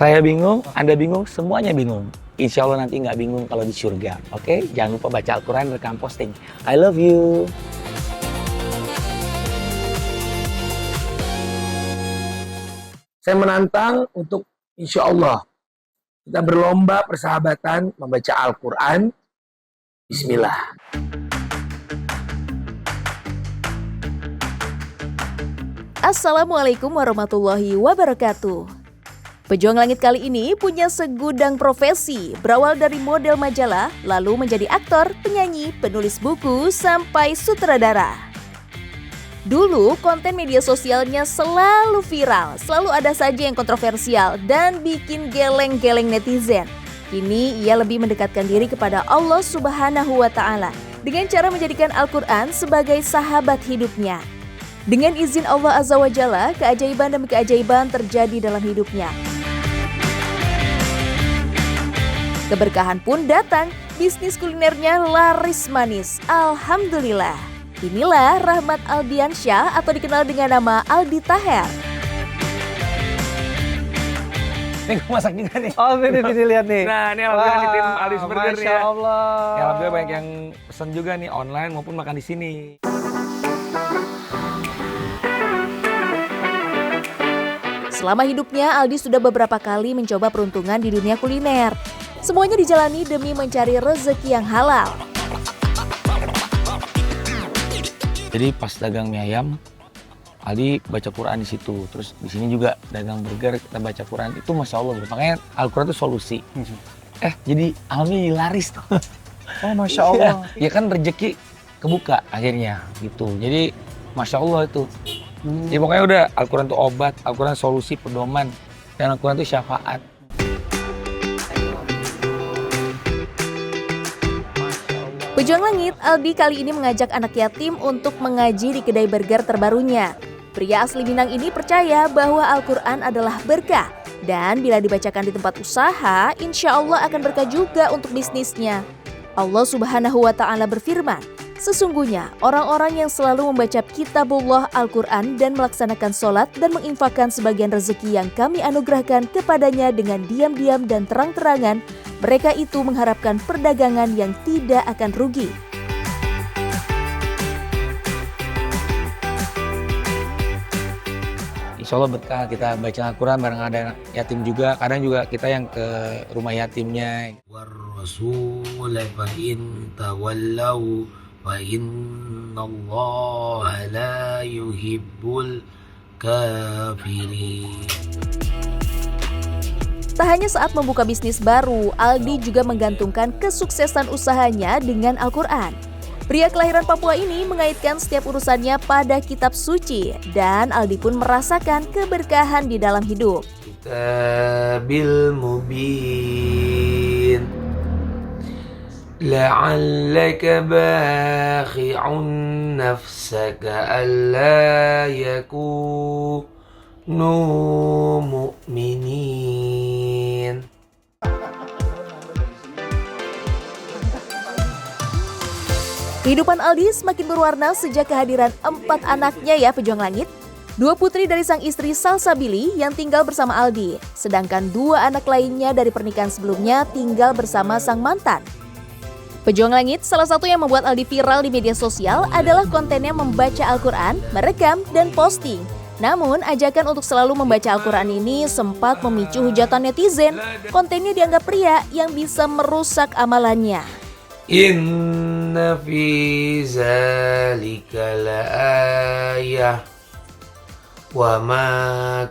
Saya bingung, Anda bingung, semuanya bingung. Insya Allah nanti nggak bingung kalau di surga. Oke? Jangan lupa baca Al-Quran, rekam posting. I love you. Saya menantang untuk insya Allah kita berlomba persahabatan membaca Al-Quran. Bismillah. Assalamualaikum warahmatullahi wabarakatuh. Pejuang Langit kali ini punya segudang profesi, berawal dari model majalah, lalu menjadi aktor, penyanyi, penulis buku, sampai sutradara. Dulu konten media sosialnya selalu viral, selalu ada saja yang kontroversial dan bikin geleng-geleng netizen. Kini ia lebih mendekatkan diri kepada Allah Subhanahu wa Ta'ala dengan cara menjadikan Al-Quran sebagai sahabat hidupnya. Dengan izin Allah Azza wa Jalla, keajaiban demi keajaiban terjadi dalam hidupnya. Keberkahan pun datang, bisnis kulinernya laris manis. Alhamdulillah. Inilah Rahmat Aldiansyah atau dikenal dengan nama Aldi Taher. Ini gue masak juga nih. Oh, ini lihat nih. Nah, ini alhamdulillah nih tim Ali's Burger Masya ya. Allah. Ya, alhamdulillah banyak yang pesen juga nih online maupun makan di sini. Selama hidupnya, Aldi sudah beberapa kali mencoba peruntungan di dunia kuliner. Semuanya dijalani demi mencari rezeki yang halal. Jadi pas dagang mie ayam, Aldi baca Quran di situ. Terus di sini juga dagang burger, kita baca Quran. Itu Masya Allah, makanya Al-Quran itu solusi. Jadi alhamdulillah laris tuh. Oh, Masya Allah. Ya kan rezeki kebuka akhirnya gitu. Jadi Masya Allah itu. Jadi pokoknya udah Al-Quran itu obat, Al-Quran solusi, pedoman. Dan Al-Quran itu syafaat. Pejuang Langit, Aldi kali ini mengajak anak yatim untuk mengaji di kedai burger terbarunya. Pria asli Minang ini percaya bahwa Al-Quran adalah berkah. Dan bila dibacakan di tempat usaha, insya Allah akan berkah juga untuk bisnisnya. Allah Subhanahu wa Ta'ala berfirman, sesungguhnya orang-orang yang selalu membaca kitabullah Al-Quran dan melaksanakan sholat dan menginfakkan sebagian rezeki yang kami anugerahkan kepadanya dengan diam-diam dan terang-terangan, mereka itu mengharapkan perdagangan yang tidak akan rugi. Insya Allah berkah kita baca Al-Quran bareng ada yatim juga. Kadang juga kita yang ke rumah yatimnya. وَالرَّسُولَ فَإِن تَوَلَّوْا فَإِنَّ اللَّهَ لَا يُحِبُّ الْكَافِرِينَ. Tak hanya saat membuka bisnis baru, Aldi juga menggantungkan kesuksesan usahanya dengan Al-Quran. Pria kelahiran Papua ini mengaitkan setiap urusannya pada kitab suci dan Aldi pun merasakan keberkahan di dalam hidup. Kitabil mubin la'allaka bakhi'un nafsaka alla yakunu mu'minin. Kehidupan Aldi semakin berwarna sejak kehadiran 4 anaknya ya Pejuang Langit. 2 putri dari sang istri Salsabili yang tinggal bersama Aldi, sedangkan 2 anak lainnya dari pernikahan sebelumnya tinggal bersama sang mantan. Pejuang Langit, salah satu yang membuat Aldi viral di media sosial adalah kontennya membaca Al-Quran, merekam, dan posting. Namun, ajakan untuk selalu membaca Al-Quran ini sempat memicu hujatan netizen. Kontennya dianggap pria yang bisa merusak amalannya. Inna fi zalika la'ayah wa ma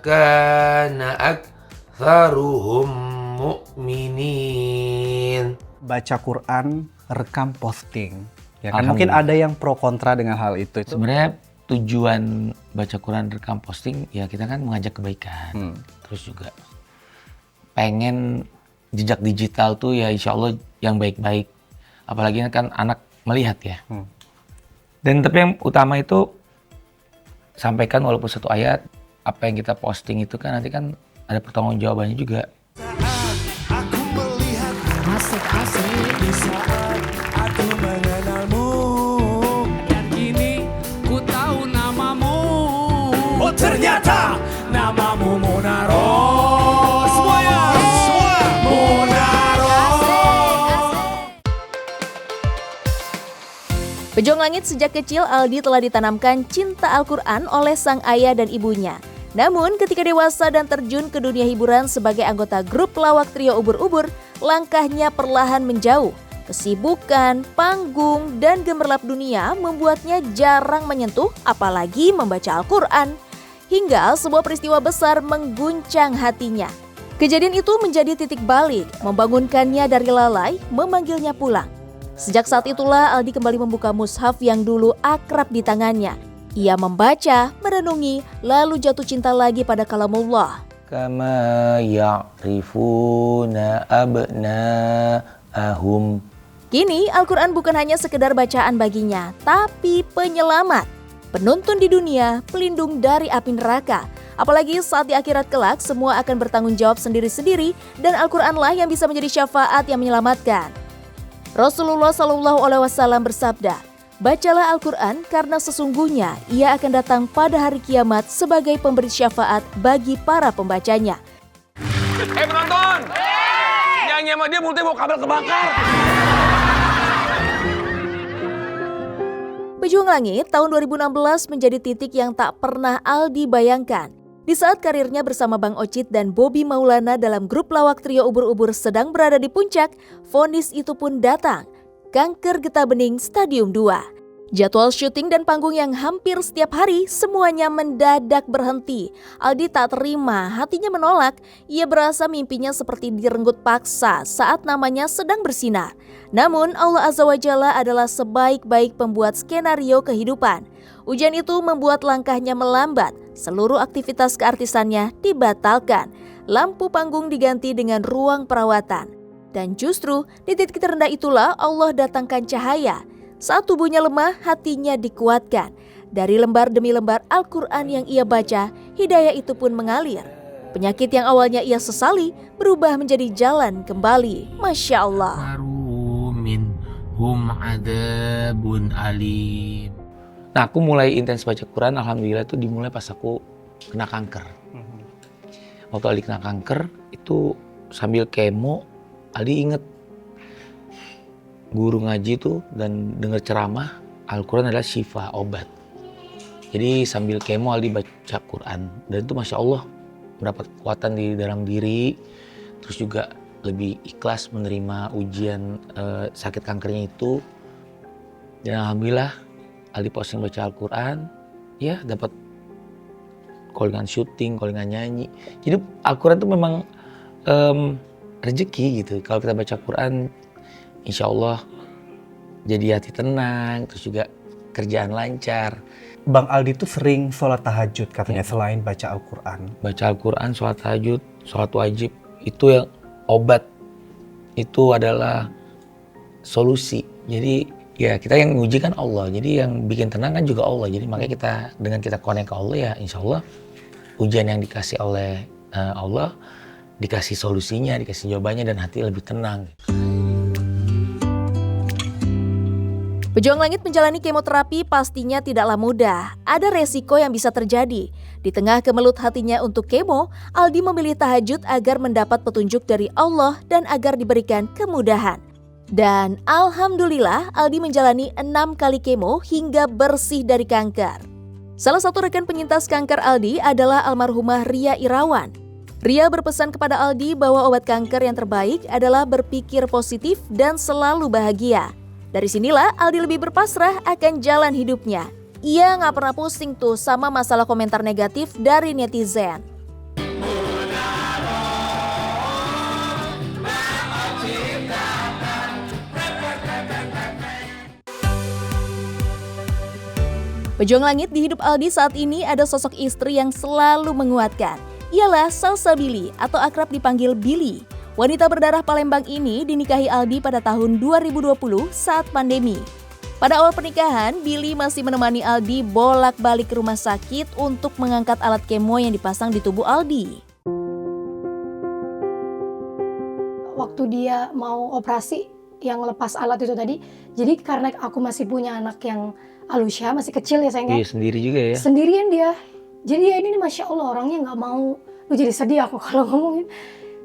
kana aktsaruhum mu'minin. Baca Quran, rekam posting. Ya kan mungkin ada yang pro kontra dengan hal itu. Sebenarnya tujuan baca Quran rekam posting ya kita kan mengajak kebaikan. Terus juga pengen jejak digital tuh ya insya Allah yang baik-baik. Apalagi kan anak melihat ya. Dan tapi yang utama itu sampaikan walaupun 1 ayat, apa yang kita posting itu kan nanti kan ada pertanggungjawabannya juga. Aku melihat asik-asik di saat aku mengenalmu, dan kini ku tahu namamu. Oh ternyata namamu Munaro. Semuanya. Pejuang Langit sejak kecil Aldi telah ditanamkan cinta Al-Quran oleh sang ayah dan ibunya. Namun ketika dewasa dan terjun ke dunia hiburan sebagai anggota grup pelawak trio Ubur-Ubur, langkahnya perlahan menjauh. Kesibukan, panggung, dan gemerlap dunia membuatnya jarang menyentuh apalagi membaca Al-Quran. Hingga sebuah peristiwa besar mengguncang hatinya. Kejadian itu menjadi titik balik, membangunkannya dari lalai, memanggilnya pulang. Sejak saat itulah Aldi kembali membuka mushaf yang dulu akrab di tangannya. Ia membaca, merenungi, lalu jatuh cinta lagi pada kalamullah. Kama ya'rifuna abna'ahum. Kini Al-Quran bukan hanya sekedar bacaan baginya, tapi penyelamat. Penuntun di dunia, pelindung dari api neraka. Apalagi saat di akhirat kelak semua akan bertanggung jawab sendiri-sendiri dan Al-Quranlah yang bisa menjadi syafaat yang menyelamatkan. Rasulullah SAW bersabda, "Bacalah Al-Quran karena sesungguhnya ia akan datang pada hari kiamat sebagai pemberi syafaat bagi para pembacanya." Penonton! Nyanyi sama dia mulutnya mau kabel kebakar. Pejuang Langit tahun 2016 menjadi titik yang tak pernah Aldi bayangkan. Di saat karirnya bersama Bang Ocit dan Bobby Maulana dalam grup lawak trio Ubur-Ubur sedang berada di puncak, vonis itu pun datang. Kanker getah bening stadium 2. Jadwal syuting dan panggung yang hampir setiap hari semuanya mendadak berhenti. Aldi tak terima, hatinya menolak. Ia berasa mimpinya seperti direnggut paksa saat namanya sedang bersinar. Namun Allah Azza wa Jalla adalah sebaik-baik pembuat skenario kehidupan. Ujian itu membuat langkahnya melambat. Seluruh aktivitas keartisannya dibatalkan. Lampu panggung diganti dengan ruang perawatan. Dan justru di titik terendah itulah Allah datangkan cahaya. Saat tubuhnya lemah, hatinya dikuatkan. Dari lembar demi lembar Al-Quran yang ia baca, hidayah itu pun mengalir. Penyakit yang awalnya ia sesali berubah menjadi jalan kembali. Masya Allah. Minhum adabun alim. Nah, aku mulai intens baca Quran, alhamdulillah itu dimulai pas aku kena kanker. Waktu Aldi kena kanker, itu sambil kemo, Aldi inget guru ngaji tuh dan dengar ceramah, Al-Quran adalah syifa, obat. Jadi sambil kemo Aldi baca Quran, dan itu Masya Allah mendapat kekuatan di dalam diri, terus juga lebih ikhlas menerima ujian sakit kankernya itu. Dan alhamdulillah Aldi posting baca Al-Quran, ya dapat callingan syuting, callingan nyanyi. Jadi Al-Quran itu memang rezeki gitu. Kalau kita baca Quran, insya Allah jadi hati tenang, terus juga kerjaan lancar. Bang Aldi tuh sering sholat tahajud katanya selain baca Al-Quran. Baca Al-Quran, sholat tahajud, sholat wajib, itu yang obat. Itu adalah solusi. Jadi ya kita yang nguji kan Allah, jadi yang bikin tenang kan juga Allah. Jadi makanya kita dengan kita connect ke Allah ya insya Allah ujian yang dikasih oleh Allah dikasih solusinya, dikasih jawabannya dan hati lebih tenang. Pejuang Langit menjalani kemoterapi pastinya tidaklah mudah. Ada resiko yang bisa terjadi. Di tengah kemelut hatinya untuk kemo, Aldi memilih tahajud agar mendapat petunjuk dari Allah dan agar diberikan kemudahan. Dan alhamdulillah Aldi menjalani 6 kali kemo hingga bersih dari kanker. Salah satu rekan penyintas kanker Aldi adalah almarhumah Ria Irawan. Ria berpesan kepada Aldi bahwa obat kanker yang terbaik adalah berpikir positif dan selalu bahagia. Dari sinilah Aldi lebih berpasrah akan jalan hidupnya. Ia nggak pernah pusing tuh sama masalah komentar negatif dari netizen. Pejuang Langit di hidup Aldi saat ini ada sosok istri yang selalu menguatkan. Ialah Salsabili atau akrab dipanggil Billy. Wanita berdarah Palembang ini dinikahi Aldi pada tahun 2020 saat pandemi. Pada awal pernikahan, Billy masih menemani Aldi bolak-balik ke rumah sakit untuk mengangkat alat kemo yang dipasang di tubuh Aldi. Waktu dia mau operasi yang lepas alat itu tadi, jadi karena aku masih punya anak yang Alusya, masih kecil ya sayangnya. Iya sendiri juga ya. Sendirian dia. Jadi ya ini Masya Allah orangnya nggak mau, lu jadi sedih aku kalau ngomongin.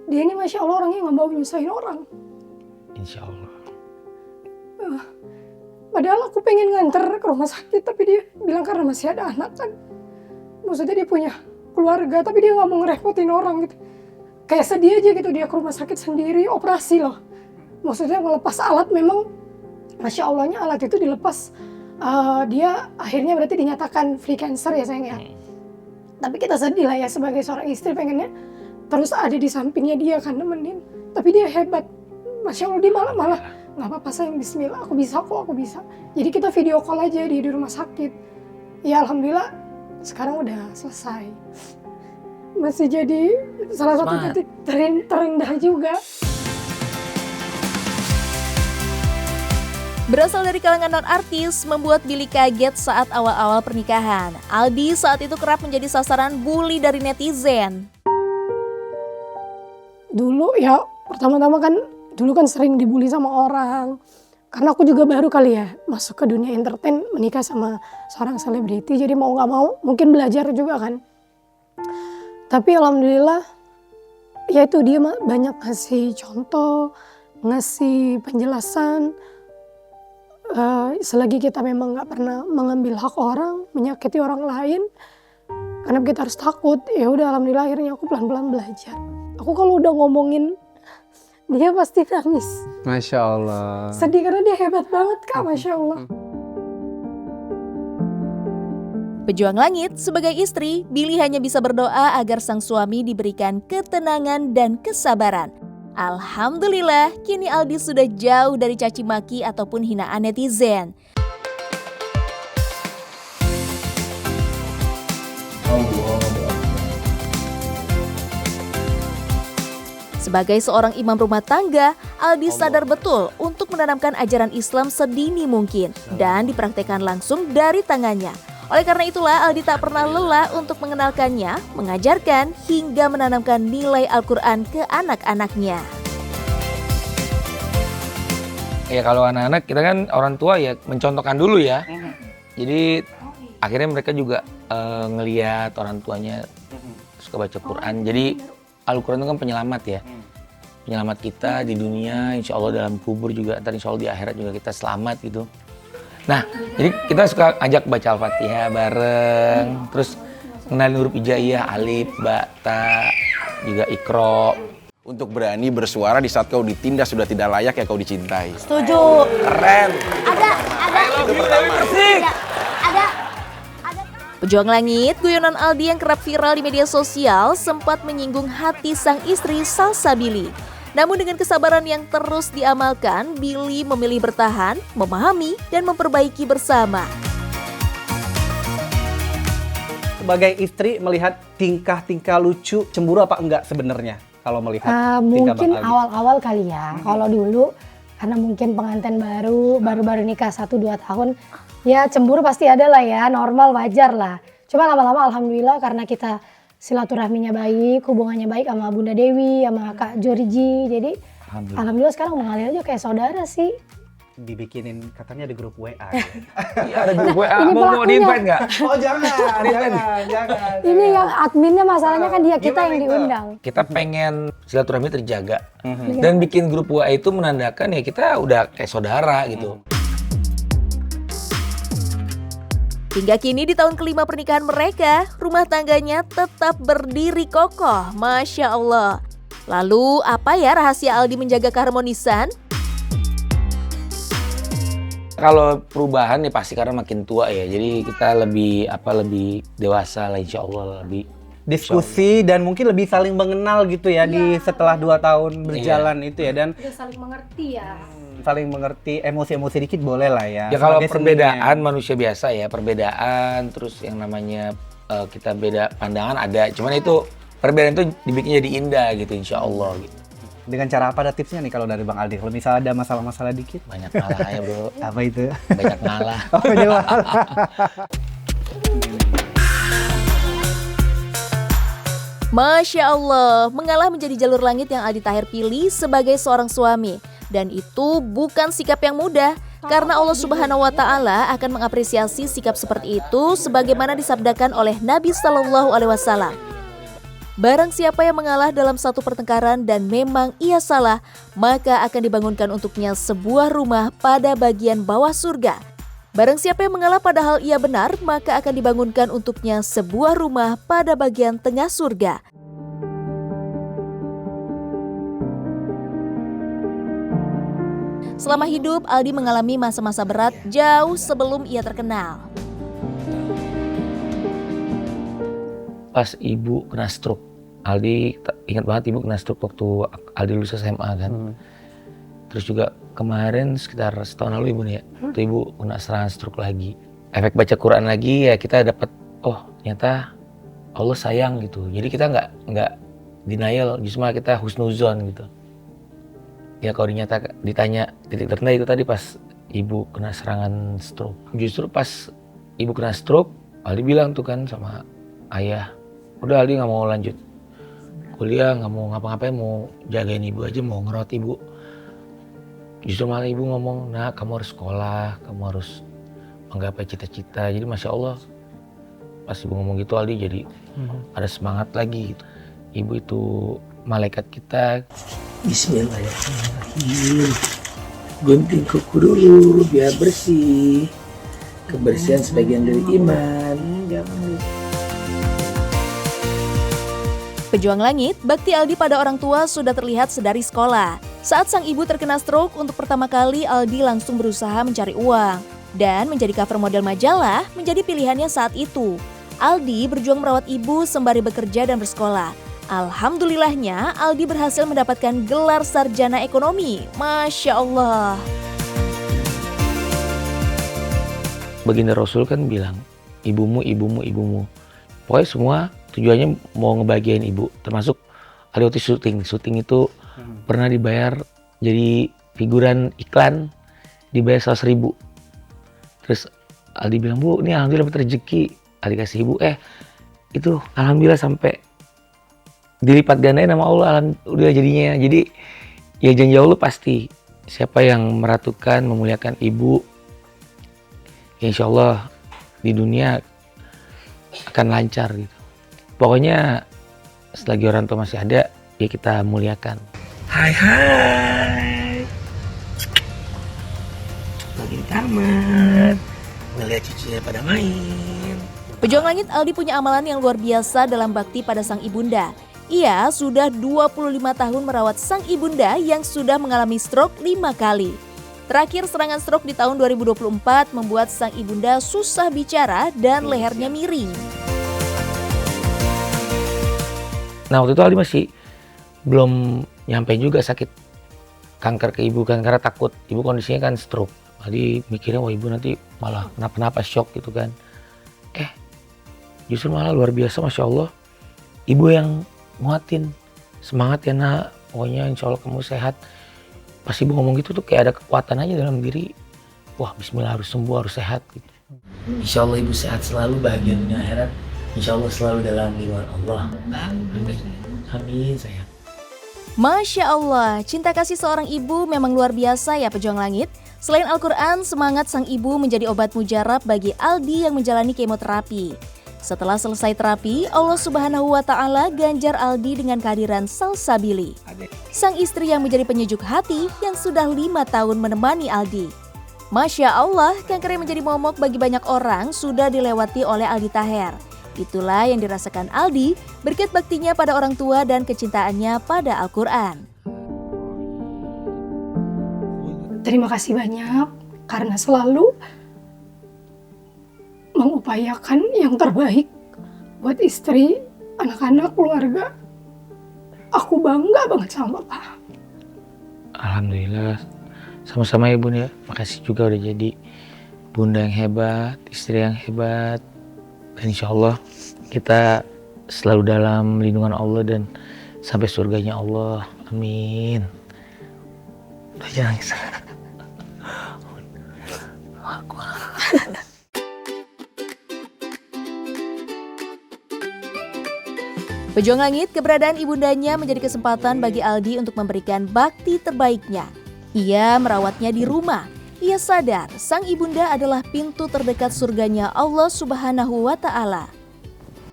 Dia ini Masya Allah orangnya nggak mau nyusahin orang. Insya Allah. Padahal aku pengen nganter ke rumah sakit, tapi dia bilang karena masih ada anak kan. Maksudnya dia punya keluarga, tapi dia nggak mau ngerepotin orang gitu. Kayak sedih aja gitu dia ke rumah sakit sendiri, operasi loh. Maksudnya ngelepas alat memang, Masya Allahnya alat itu dilepas. Dia akhirnya berarti dinyatakan free cancer ya sayang ya. Tapi kita sedih lah ya sebagai seorang istri, pengennya terus ada di sampingnya dia kan nemenin. Tapi dia hebat, Masya Allah, dia malah nggak apa-apa sayang, bismillah, aku bisa kok, aku bisa. Jadi kita video call aja di rumah sakit. Ya alhamdulillah sekarang udah selesai. Masih jadi salah satu titik terendah juga. Berasal dari kalangan non-artis, membuat Billy kaget saat awal-awal pernikahan. Aldi saat itu kerap menjadi sasaran bully dari netizen. Dulu ya, pertama-tama kan, dulu kan sering dibully sama orang. Karena aku juga baru kali ya masuk ke dunia entertain, menikah sama seorang selebriti. Jadi mau gak mau mungkin belajar juga kan. Tapi alhamdulillah, ya itu dia banyak ngasih contoh, ngasih penjelasan. Selagi kita memang gak pernah mengambil hak orang, menyakiti orang lain, karena kita harus takut. Ya udah alhamdulillah akhirnya aku pelan-pelan belajar. Aku kalau udah ngomongin dia pasti nangis. Masya Allah. Sedih karena dia hebat banget Kak, Masya Allah. Pejuang langit, sebagai istri, Billy hanya bisa berdoa agar sang suami diberikan ketenangan dan kesabaran. Alhamdulillah, kini Aldi sudah jauh dari caci maki ataupun hinaan netizen. Sebagai seorang imam rumah tangga, Aldi sadar betul untuk menanamkan ajaran Islam sedini mungkin dan dipraktekkan langsung dari tangannya. Oleh karena itulah, Aldi tak pernah lelah untuk mengenalkannya, mengajarkan, hingga menanamkan nilai Al-Quran ke anak-anaknya. Ya kalau anak-anak kita kan orang tua ya mencontohkan dulu ya. Jadi akhirnya mereka juga ngelihat orang tuanya suka baca Quran. Jadi Al-Quran itu kan penyelamat ya. Penyelamat kita di dunia, insya Allah dalam kubur juga, ntar insya Allah di akhirat juga kita selamat gitu. Nah, jadi kita suka ajak baca Al-Fatihah bareng, terus kenalin huruf hijaiyah, alif, ba, ta, juga ikro. Untuk berani bersuara di saat kau ditindas sudah tidak layak ya kau dicintai. Setuju. Keren. Ada. Itu pertama. Ada. Pejuang langit, guyonan Aldi yang kerap viral di media sosial sempat menyinggung hati sang istri Salsabila. Namun dengan kesabaran yang terus diamalkan, Billy memilih bertahan, memahami, dan memperbaiki bersama. Sebagai istri melihat tingkah-tingkah lucu, cemburu apa enggak sebenarnya kalau melihat tingkah Mungkin Bang Aldi? awal-awal kali ya, kalau dulu karena mungkin pengantin baru nikah 1-2 tahun, ya cemburu pasti ada lah ya, normal, wajar lah. Cuma lama-lama alhamdulillah karena kita silaturahminya baik, hubungannya baik sama Bunda Dewi, sama Kak Georgie. Jadi alhamdulillah sekarang mengalir aja kayak saudara sih. Dibikinin katanya di grup WA. Iya ada grup WA, ini mau pelakunya. di-invite nggak? Oh jangan. Ini yang adminnya masalahnya kan dia, kita yang diundang. Kita pengen silaturahmi terjaga. Dan bikin grup WA itu menandakan ya kita udah kayak saudara gitu. Hingga kini di tahun kelima pernikahan mereka, rumah tangganya tetap berdiri kokoh, Masya Allah. Lalu apa ya rahasia Aldi menjaga keharmonisan? Kalau perubahan ya pasti karena makin tua ya, jadi kita lebih dewasa lah, insya Allah lebih Diskusi dan mungkin lebih saling mengenal gitu ya di setelah 2 tahun berjalan itu ya, dan Udah saling mengerti ya. saling mengerti, emosi-emosi dikit boleh lah ya. Ya kalau Sebagai perbedaan seninya. manusia biasa ya, perbedaan terus yang namanya kita beda pandangan ada, cuman itu perbedaan itu dibikin jadi indah gitu, insya Allah gitu. Dengan cara apa, ada tipsnya nih kalau dari Bang Aldi? Kalau misalnya ada masalah-masalah dikit, Banyak ngalah ya bro, apa itu? banyak ngalah. Oh, coba. Masya Allah, mengalah menjadi jalur langit yang Aldi Tahir pilih sebagai seorang suami. Dan itu bukan sikap yang mudah, karena Allah Subhanahu wa Ta'ala akan mengapresiasi sikap seperti itu sebagaimana disabdakan oleh Nabi Sallallahu Alaihi Wasallam. Barang siapa yang mengalah dalam satu pertengkaran dan memang ia salah, maka akan dibangunkan untuknya sebuah rumah pada bagian bawah surga. Barang siapa yang mengalah padahal ia benar, maka akan dibangunkan untuknya sebuah rumah pada bagian tengah surga. Selama hidup, Aldi mengalami masa-masa berat jauh sebelum ia terkenal. Pas ibu kena stroke, Aldi ingat banget ibu kena stroke waktu Aldi lulus SMA kan. Terus juga kemarin sekitar setahun lalu ibu nih ya, waktu ibu kena serangan stroke lagi. Efek baca Quran lagi ya kita dapat, oh ternyata Allah sayang gitu. Jadi kita nggak denial, justru malah kita husnuzon gitu. Ya kalau ditanya titik terendah itu tadi pas ibu kena serangan stroke. Justru pas ibu kena stroke, Aldi bilang tuh kan sama ayah, udah Aldi nggak mau lanjut kuliah, nggak mau ngapa-ngapain, mau jagain ibu aja, mau ngerawat ibu. Justru malah ibu ngomong, nah kamu harus sekolah, kamu harus menggapai cita-cita. Jadi Masya Allah, pas ibu ngomong gitu Aldi jadi ada semangat lagi gitu. Ibu itu malaikat kita. Bismillahirrahmanirrahim. Gunting kuku dulu biar bersih. Kebersihan sebagian dari iman. Pejuang langit, bakti Aldi pada orang tua sudah terlihat sedari sekolah. Saat sang ibu terkena stroke, untuk pertama kali Aldi langsung berusaha mencari uang. Dan menjadi cover model majalah menjadi pilihannya saat itu. Aldi berjuang merawat ibu sembari bekerja dan bersekolah. Alhamdulillahnya, Aldi berhasil mendapatkan gelar sarjana ekonomi. Masya Allah. Baginda Rasul kan bilang, ibumu, ibumu, ibumu. Pokoknya semua tujuannya mau ngebahagiain ibu. Termasuk Aldi waktu syuting. Syuting itu pernah dibayar jadi figuran iklan, dibayar 100.000. Terus Aldi bilang, bu, ini alhamdulillah dapat rezeki. Aldi kasih ibu, itu alhamdulillah sampai dilipat gandain sama Allah, udah jadinya. Jadi ya janji Allah pasti, siapa yang meratukan, memuliakan ibu, ya insya Allah di dunia akan lancar gitu. Pokoknya selagi orang tua masih ada, ya kita muliakan. Hai lagi di kamar ngeliat cucunya pada main. Pejuang langit, Aldi punya amalan yang luar biasa dalam bakti pada sang ibunda. Ia sudah 25 tahun merawat sang ibunda yang sudah mengalami stroke 5 kali. Terakhir serangan stroke di tahun 2024 membuat sang ibunda susah bicara dan lehernya miring. Nah waktu itu Aldi masih belum nyampe juga sakit kanker ke ibu kan, karena takut ibu kondisinya kan stroke. Aldi mikirnya wah ibu nanti malah kenapa-napa, shock gitu kan. Justru malah luar biasa Masya Allah, ibu yang nguatin, semangat ya nak, pokoknya insya Allah kamu sehat. Pas ibu ngomong gitu tuh kayak ada kekuatan aja dalam diri, wah bismillah harus sembuh, harus sehat gitu. Insya Allah ibu sehat selalu, bahagia dunia akhirat, insya Allah selalu dalam lindungan Allah. Amin. Amin sayang. Masya Allah, cinta kasih seorang ibu memang luar biasa ya pejuang langit. Selain Al-Quran, semangat sang ibu menjadi obat mujarab bagi Aldi yang menjalani kemoterapi. Setelah selesai terapi, Allah Subhanahu wa Ta'ala ganjar Aldi dengan kehadiran Salsabili, sang istri yang menjadi penyejuk hati yang sudah 5 tahun menemani Aldi. Masya Allah, kanker yang menjadi momok bagi banyak orang sudah dilewati oleh Aldi Taher. Itulah yang dirasakan Aldi berkat baktinya pada orang tua dan kecintaannya pada Al-Quran. Terima kasih banyak karena selalu mengupayakan yang terbaik buat istri, anak-anak, keluarga. Aku bangga banget sama Bapak. Alhamdulillah, sama-sama ya Bun ya. Makasih juga udah jadi bunda yang hebat, istri yang hebat. Dan insya Allah kita selalu dalam lindungan Allah dan sampai surganya Allah. Amin. Udah jangan nangis. Pejuang langit, keberadaan ibundanya menjadi kesempatan bagi Aldi untuk memberikan bakti terbaiknya. Ia merawatnya di rumah. Ia sadar sang ibunda adalah pintu terdekat surganya Allah Subhanahu wa Ta'ala.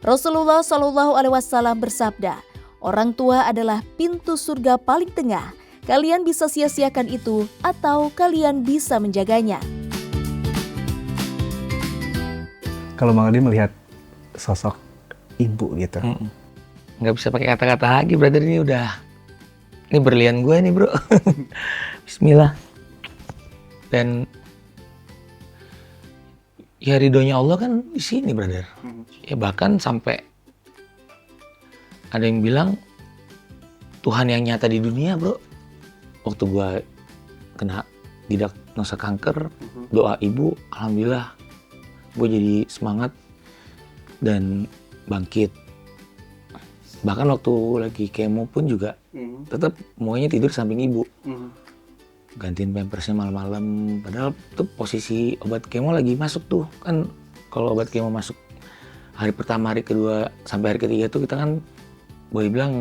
Rasulullah Shallallahu Alaihi Wasallam bersabda, orang tua adalah pintu surga paling tengah. Kalian bisa sia-siakan itu atau kalian bisa menjaganya. Kalau Bang Aldi melihat sosok ibu gitu, Nggak bisa pakai kata-kata lagi, brother. Ini berlian gue nih, bro. Bismillah. Dan ya ridhonya Allah kan di sini, brother. Ya bahkan sampai ada yang bilang Tuhan yang nyata di dunia, bro. Waktu gue kena diagnosa kanker, doa ibu, alhamdulillah gue jadi semangat dan bangkit. Bahkan waktu lagi kemo pun juga tetap maunya tidur samping ibu. Gantiin pampersnya malam-malam. Padahal tuh posisi obat kemo lagi masuk tuh. Kan kalau obat kemo masuk hari pertama, hari kedua, sampai hari ketiga tuh kita kan boleh bilang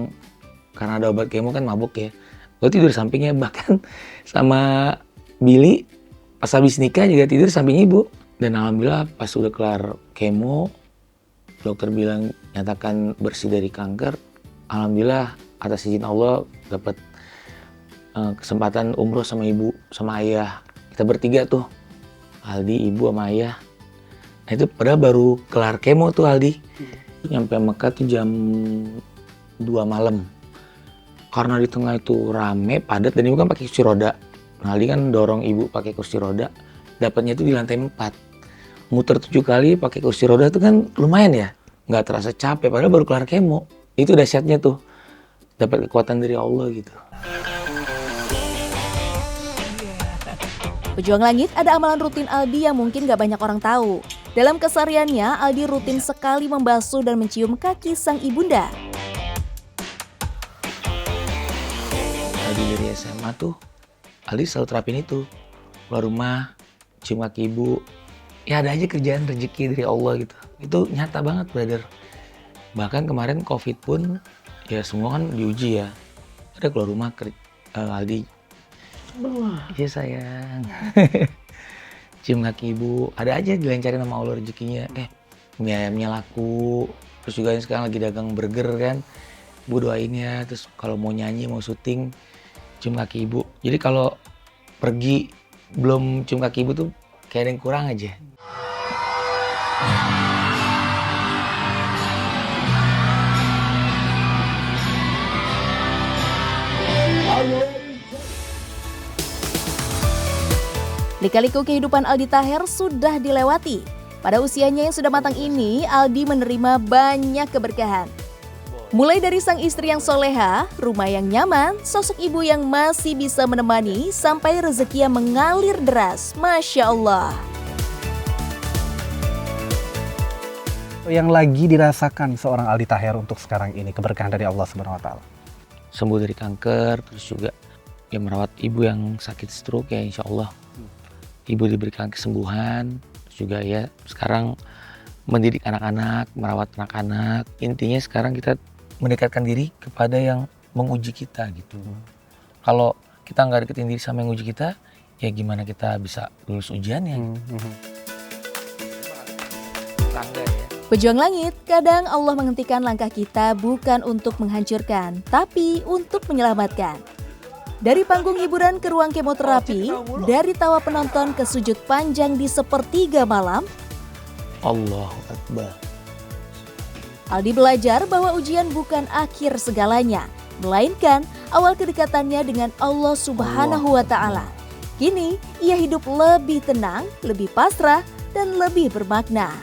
karena ada obat kemo kan mabuk ya. Gue tidur sampingnya, bahkan sama Billy pas habis nikah juga tidur samping ibu. Dan alhamdulillah pas udah kelar kemo, dokter bilang nyatakan bersih dari kanker. Alhamdulillah atas izin Allah dapat kesempatan umroh sama ibu, sama ayah. Kita bertiga tuh, Aldi, ibu, sama ayah. Nah itu padahal baru kelar kemo tuh Aldi. Nyampe Mekah tuh jam 2 malam. Karena di tengah itu rame, padat, dan ibu kan pakai kursi roda. Nah Aldi kan dorong ibu pakai kursi roda. Dapatnya tuh di lantai 4. Muter 7 kali pakai kursi roda tuh kan lumayan ya. Nggak terasa capek, padahal baru kelar kemo. Itu dahsyatnya tuh. Dapat kekuatan dari Allah gitu. Pejuang Langit ada amalan rutin Aldi yang mungkin gak banyak orang tahu. Dalam kesehariannya, Aldi rutin sekali membasuh dan mencium kaki sang ibunda. Aldi dari SMA tuh, Aldi selalu terapin itu. Keluar rumah, cium kaki ibu. Ya ada aja kerjaan rezeki dari Allah gitu. Itu nyata banget, brother. Bahkan kemarin COVID pun, ya semua kan diuji ya. Ada keluar rumah, Aldi. Iya sayang. Cium kaki ibu. Ada aja dilancarin sama Allah rezekinya. Mie ayamnya laku. Terus juga sekarang lagi dagang burger kan. Ibu doain ya. Terus kalau mau nyanyi, mau syuting, cium kaki ibu. Jadi kalau pergi belum cium kaki ibu tuh kayak ada yang kurang aja. Lika-liku kehidupan Aldi Taher sudah dilewati. Pada usianya yang sudah matang ini, Aldi menerima banyak keberkahan. Mulai dari sang istri yang soleha, rumah yang nyaman, sosok ibu yang masih bisa menemani, sampai rezeki yang mengalir deras. Masya Allah. yang lagi dirasakan seorang Aldi Taher untuk sekarang ini, keberkahan dari Allah Subhanahu wa taala? Sembuh dari kanker, terus juga ya merawat ibu yang sakit stroke ya, insya Allah ibu diberikan kesembuhan. Terus juga ya sekarang mendidik anak-anak, merawat anak-anak. Intinya sekarang kita mendekatkan diri kepada yang menguji kita gitu. Kalau kita nggak deketin diri sama yang menguji kita, ya gimana kita bisa lulus ujiannya? Pejuang Langit, kadang Allah menghentikan langkah kita bukan untuk menghancurkan, tapi untuk menyelamatkan. Dari panggung hiburan ke ruang kemoterapi, dari tawa penonton ke sujud panjang di sepertiga malam, Allahu Akbar. Aldi belajar bahwa ujian bukan akhir segalanya, melainkan awal kedekatannya dengan Allah Subhanahu wa Ta'ala. Kini, ia hidup lebih tenang, lebih pasrah, dan lebih bermakna.